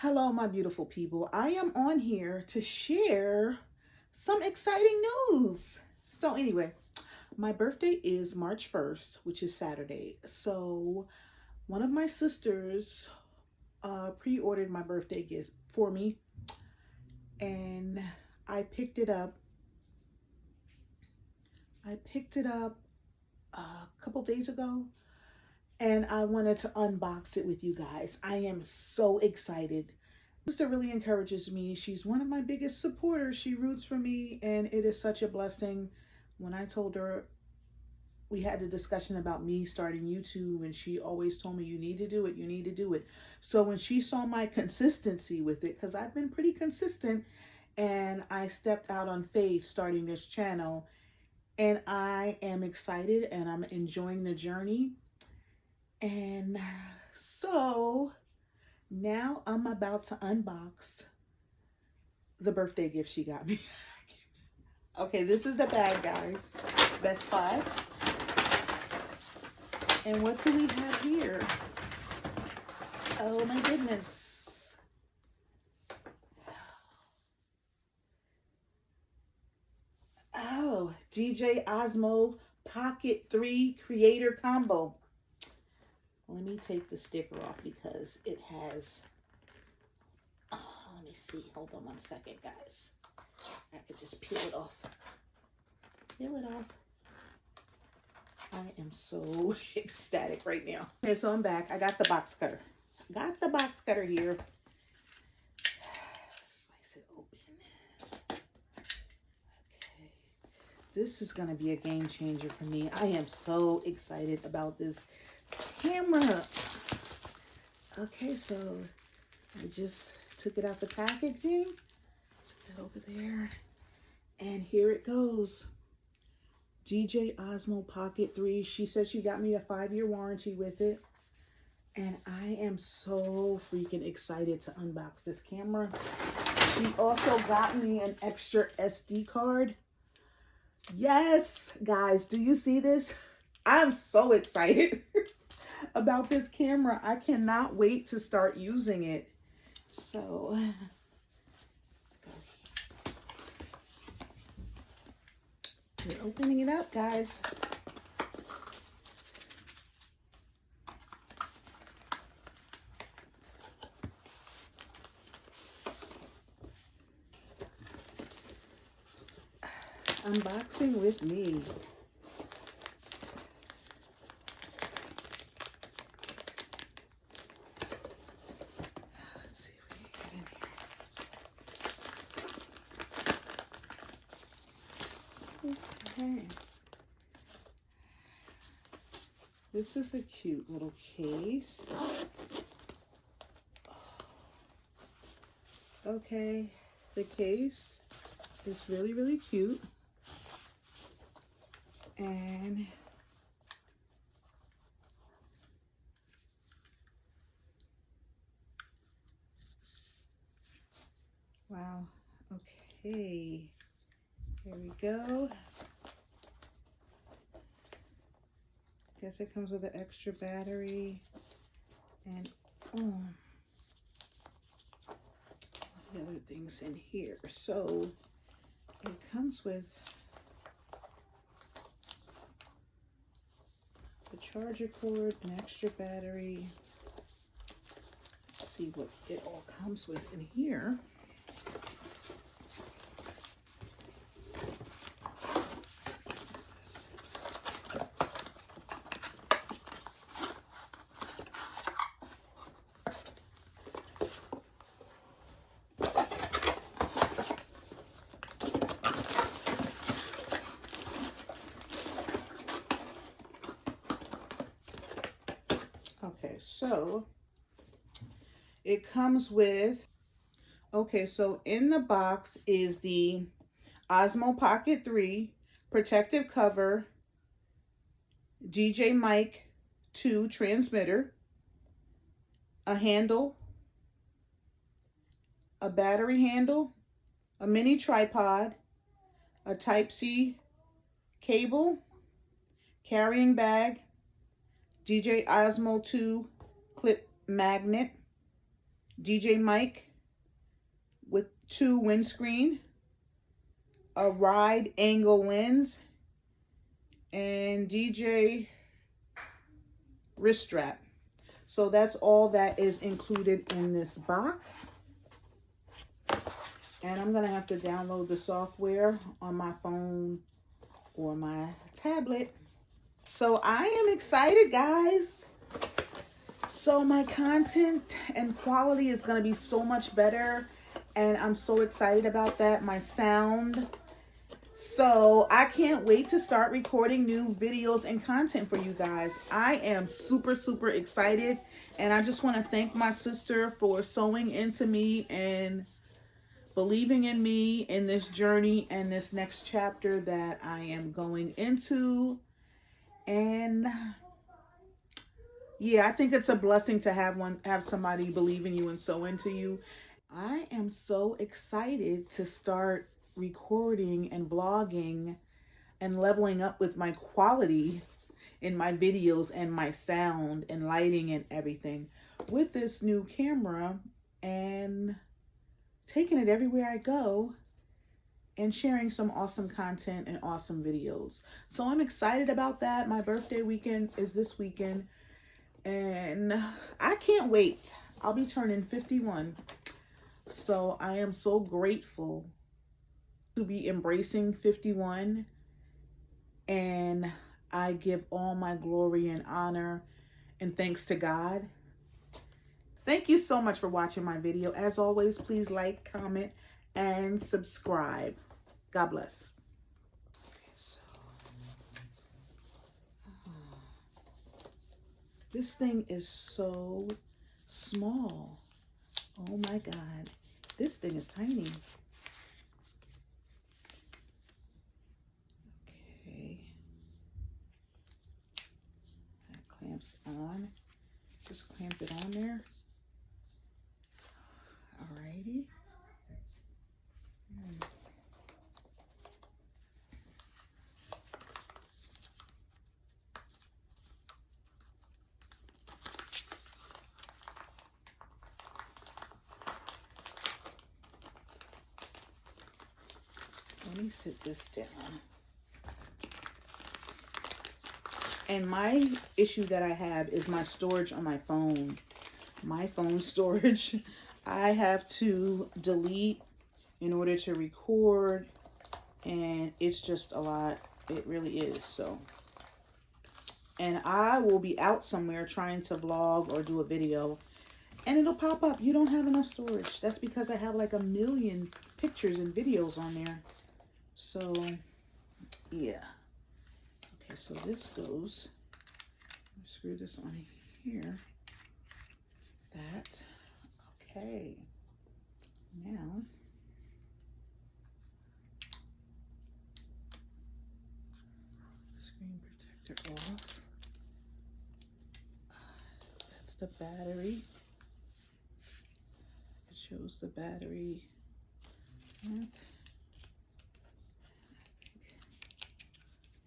Hello, my beautiful people. I am on here to share some exciting news. So anyway, my birthday is March 1st, which is Saturday. So one of my sisters pre-ordered my birthday gift for me, and I picked it up. A couple days ago, and I wanted to unbox it with you guys. I am so excited. Sister really encourages me. She's one of my biggest supporters. She roots for me, and it is such a blessing. When I told her, we had a discussion about me starting YouTube, and she always told me, you need to do it, you need to do it. So when she saw my consistency with it, because I've been pretty consistent, and I stepped out on faith starting this channel, and I am excited and I'm enjoying the journey. And so now I'm about to unbox the birthday gift she got me. Okay, this is the bag, guys. Best Buy. And what do we have here? Oh my goodness. Oh, DJ Osmo Pocket 3 Creator Combo. Let me take the sticker off because it has, let me see, hold on one second, guys. I could just peel it off. Peel it off. I am so ecstatic right now. Okay, so I'm back. I got the box cutter. Got the box cutter here. Slice it open. Okay. This is going to be a game changer for me. I am so excited about this camera. Okay, so I just took it out the packaging. Put that over there. And here it goes. DJ Osmo Pocket 3. She said she got me a 5-year warranty with it. And I am so freaking excited to unbox this camera. She also got me an extra SD card. Yes, guys, do you see this? I'm so excited about this camera. I cannot wait to start using it. So we're opening it up, guys. Unboxing with me. Okay. This is a cute little case. Okay, the case is really, really cute. And wow, okay, here we go. Guess it comes with an extra battery and the other things in here. So it comes with the charger cord, an extra battery. Let's see what it all comes with in here. Okay, so it comes with, okay, so in the box is the Osmo Pocket 3 protective cover, DJ Mic 2 transmitter, a handle, a battery handle, a mini tripod, a Type-C cable, carrying bag, DJ Osmo 2 clip magnet, DJ mic with 2 windscreen, a wide angle lens, and DJ wrist strap. So that's all that is included in this box. And I'm going to have to download the software on my phone or my tablet. So I am excited, guys. So my content and quality is going to be so much better. And I'm so excited about that. My sound. So I can't wait to start recording new videos and content for you guys. I am super, super excited. And I just want to thank my sister for sewing into me and believing in me in this journey and this next chapter that I am going into. And yeah, I think it's a blessing to have somebody believe in you and so into you. I am so excited to start recording and vlogging and leveling up with my quality in my videos and my sound and lighting and everything with this new camera, and taking it everywhere I go and sharing some awesome content and awesome videos. So I'm excited about that. My birthday weekend is this weekend and I can't wait. I'll be turning 51. So I am so grateful to be embracing 51, and I give all my glory and honor and thanks to God. Thank you so much for watching my video. As always, please like, comment, and subscribe. God bless. This thing is so small. Oh my God. This thing is tiny. Okay. That clamps on. Just clamp it on there. Alrighty. Let me sit this down. And my issue that I have is my storage on my phone. My phone storage, I have to delete in order to record, and it's just a lot. It really is. So, and I will be out somewhere trying to vlog or do a video, and it'll pop up, you don't have enough storage. That's because I have like 1 million pictures and videos on there. So yeah. Okay, so this goes, screw this on here. That. Okay. Now screen protector off. That's the battery. It shows the battery. That.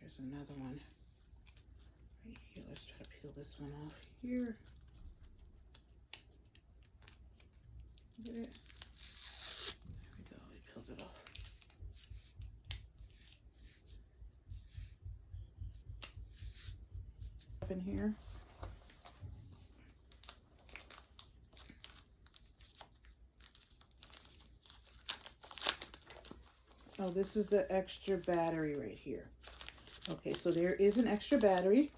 There's another one right here. Let's try to peel this one off here. Get it? There we go. We peeled it off. Up in here. Oh, this is the extra battery right here. Okay, so there is an extra battery.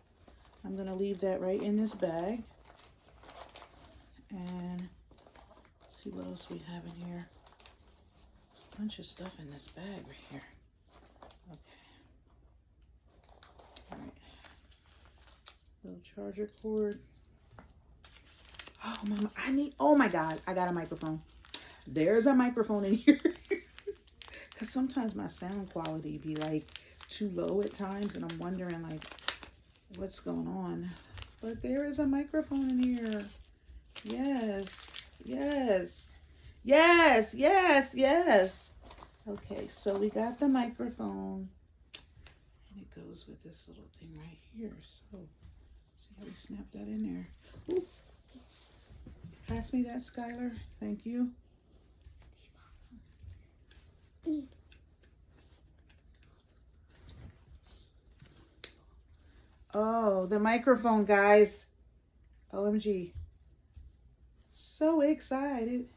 I'm going to leave that right in this bag. And let's see what else we have in here. A bunch of stuff in this bag right here. Okay. All right. Little charger cord. Oh, mama, oh my God, I got a microphone. There's a microphone in here. Because sometimes my sound quality be like too low at times, and I'm wondering like what's going on. But there is a microphone in here. Yes, yes, yes, yes, yes. Okay, so we got the microphone, and it goes with this little thing right here. So see how we snap that in there. Ooh. Pass me that, Skylar. Thank you. Oh, the microphone, guys. OMG. So excited.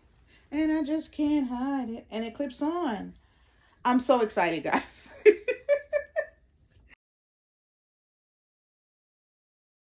And I just can't hide it. And it clips on. I'm so excited, guys.